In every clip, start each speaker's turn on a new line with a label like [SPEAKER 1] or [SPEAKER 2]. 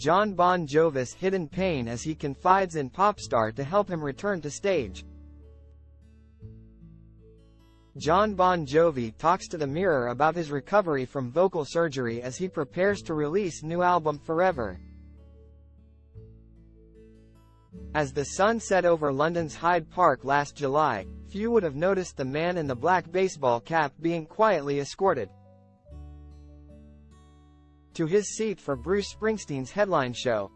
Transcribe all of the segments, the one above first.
[SPEAKER 1] Jon Bon Jovi's hidden pain as he confides in pop star to help him return to stage. Jon Bon Jovi talks to the Mirror about his recovery from vocal surgery as he prepares to release new album Forever. As the sun set over London's Hyde Park last July, few would have noticed the man in the black baseball cap being quietly escorted to his seat for Bruce Springsteen's headline show.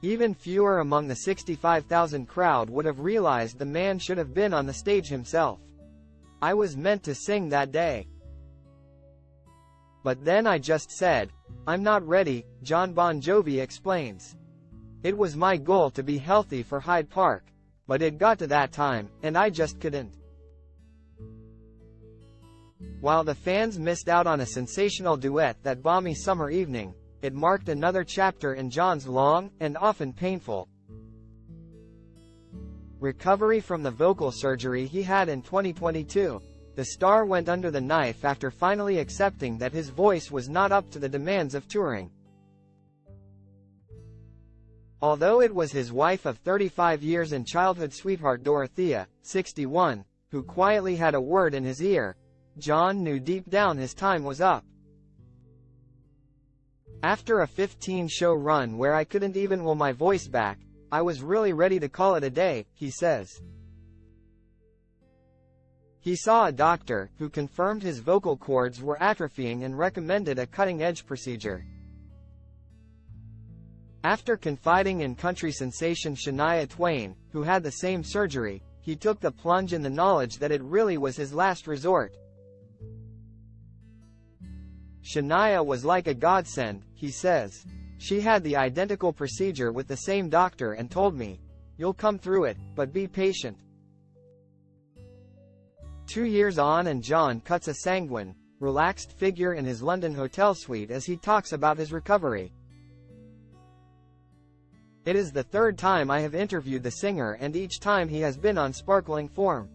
[SPEAKER 1] Even fewer among the 65,000 crowd would have realized the man should have been on the stage himself. "I was meant to sing that day. But then I just said, I'm not ready," Jon Bon Jovi explains. "It was my goal to be healthy for Hyde Park. But it got to that time, and I just couldn't." While the fans missed out on a sensational duet that balmy summer evening, it marked another chapter in Jon's long, and often painful, recovery from the vocal surgery he had in 2022. The star went under the knife after finally accepting that his voice was not up to the demands of touring. Although it was his wife of 35 years and childhood sweetheart Dorothea, 61, who quietly had a word in his ear, Jon knew deep down his time was up. "After a 15-show run where I couldn't even will my voice back, I was really ready to call it a day," he says. He saw a doctor, who confirmed his vocal cords were atrophying and recommended a cutting-edge procedure. After confiding in country sensation Shania Twain, who had the same surgery, he took the plunge in the knowledge that it really was his last resort. "Shania was like a godsend," he says. "She had the identical procedure with the same doctor and told me, 'You'll come through it, but be patient.'" 2 years on and Jon cuts a sanguine, relaxed figure in his London hotel suite as he talks about his recovery. "It is the third time I have interviewed the singer and each time he has been on sparkling form.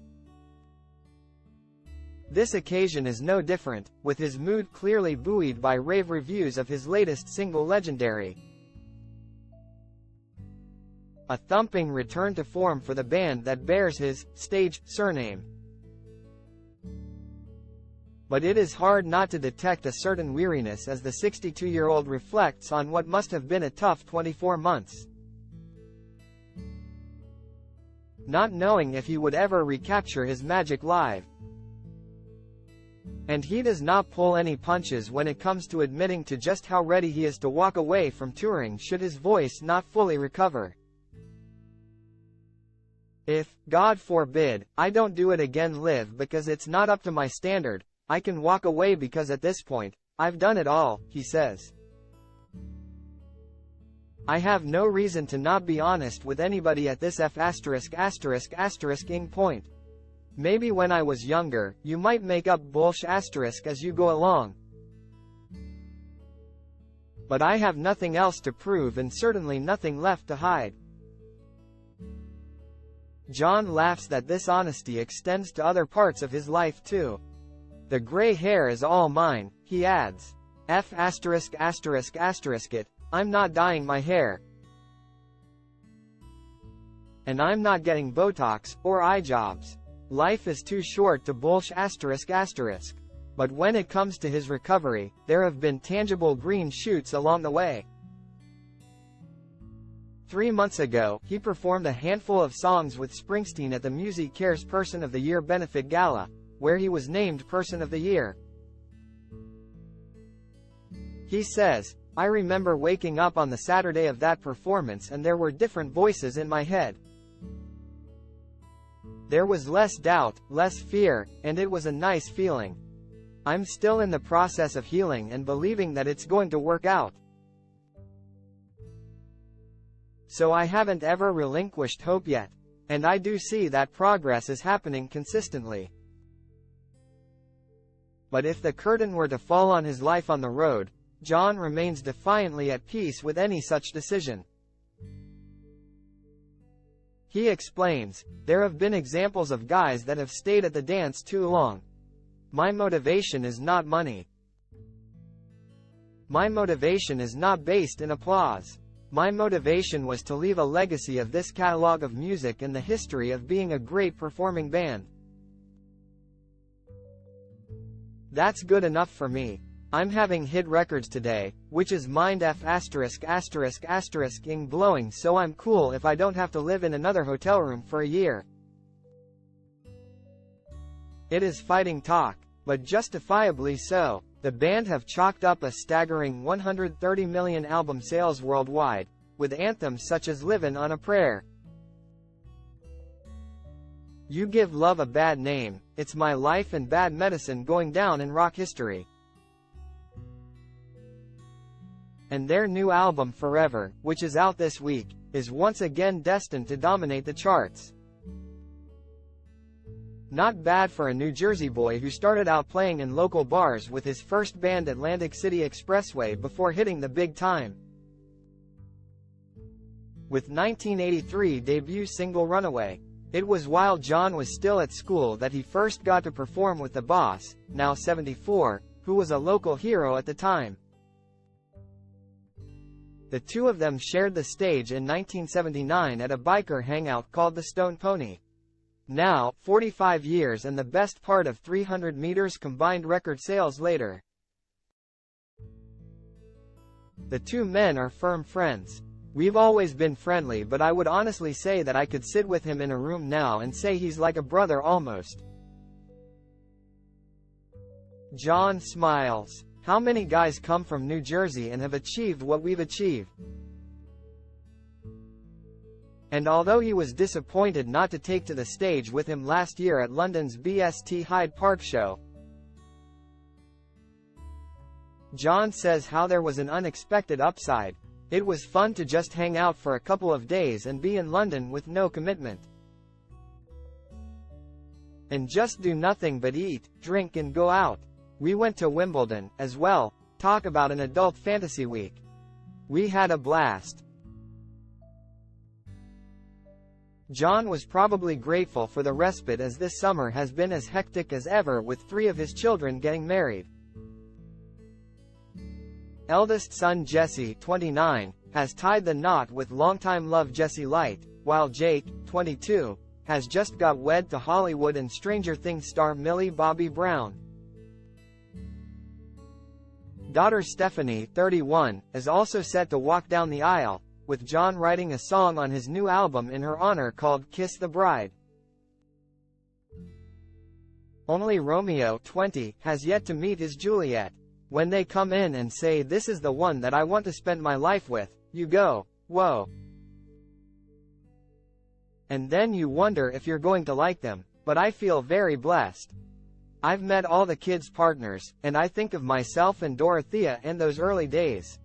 [SPEAKER 1] This occasion is no different, with his mood clearly buoyed by rave reviews of his latest single Legendary. A thumping return to form for the band that bears his stage surname. But it is hard not to detect a certain weariness as the 62-year-old reflects on what must have been a tough 24 months. Not knowing if he would ever recapture his magic live. And he does not pull any punches when it comes to admitting to just how ready he is to walk away from touring should his voice not fully recover. "If, God forbid, I don't do it again live because it's not up to my standard, I can walk away because at this point, I've done it all," he says. "I have no reason to not be honest with anybody at this ******ing point. Maybe when I was younger, you might make up bullshit as you go along. But I have nothing else to prove and certainly nothing left to hide." Jon laughs that this honesty extends to other parts of his life too. "The gray hair is all mine," he adds. ****it, I'm not dyeing my hair. And I'm not getting Botox, or eye jobs. Life is too short to bullshit***. But when it comes to his recovery, there have been tangible green shoots along the way. 3 months ago, he performed a handful of songs with Springsteen at the Music Cares Person of the Year benefit gala, where he was named Person of the Year. He says, "I remember waking up on the Saturday of that performance and there were different voices in my head. There was less doubt, less fear, and it was a nice feeling. I'm still in the process of healing and believing that it's going to work out. So I haven't ever relinquished hope yet. And I do see that progress is happening consistently. But if the curtain were to fall on his life on the road, Jon remains defiantly at peace with any such decision." He explains, "There have been examples of guys that have stayed at the dance too long. My motivation is not money. My motivation is not based in applause. My motivation was to leave a legacy of this catalog of music and the history of being a great performing band. That's good enough for me. I'm having hit records today, which is mind f *****ing blowing, so I'm cool if I don't have to live in another hotel room for a year. It is fighting talk, but justifiably so. The band have chalked up a staggering 130 million album sales worldwide, with anthems such as Livin' on a Prayer. You Give Love a Bad Name, It's My Life and Bad Medicine going down in rock history. And their new album Forever, which is out this week, is once again destined to dominate the charts. Not bad for a New Jersey boy who started out playing in local bars with his first band Atlantic City Expressway before hitting the big time. With 1983 debut single Runaway. It was while Jon was still at school that he first got to perform with the boss, now 74, who was a local hero at the time. The two of them shared the stage in 1979 at a biker hangout called the Stone Pony. Now, 45 years and the best part of 300 meters combined record sales later. The two men are firm friends. We've always been friendly, but I would honestly say that I could sit with him in a room now and say he's like a brother almost. Jon smiles. How many guys come from New Jersey and have achieved what we've achieved? And although he was disappointed not to take to the stage with him last year at London's BST Hyde Park show, Jon says how there was an unexpected upside. It was fun to just hang out for a couple of days and be in London with no commitment. And just do nothing but eat, drink and go out. We went to Wimbledon, as well. Talk about an adult fantasy week. We had a blast. Jon was probably grateful for the respite, as this summer has been as hectic as ever with 3 of his children getting married. Eldest son Jesse, 29, has tied the knot with longtime love Jesse Light, while Jake, 22, has just got wed to Hollywood and Stranger Things star Millie Bobby Brown. Daughter Stephanie, 31, is also set to walk down the aisle, with Jon writing a song on his new album in her honor called Kiss the Bride. Only Romeo, 20, has yet to meet his Juliet. When they come in and say this is the one that I want to spend my life with, you go, whoa. And then you wonder if you're going to like them, but I feel very blessed. I've met all the kids' partners, and I think of myself and Dorothea in those early days.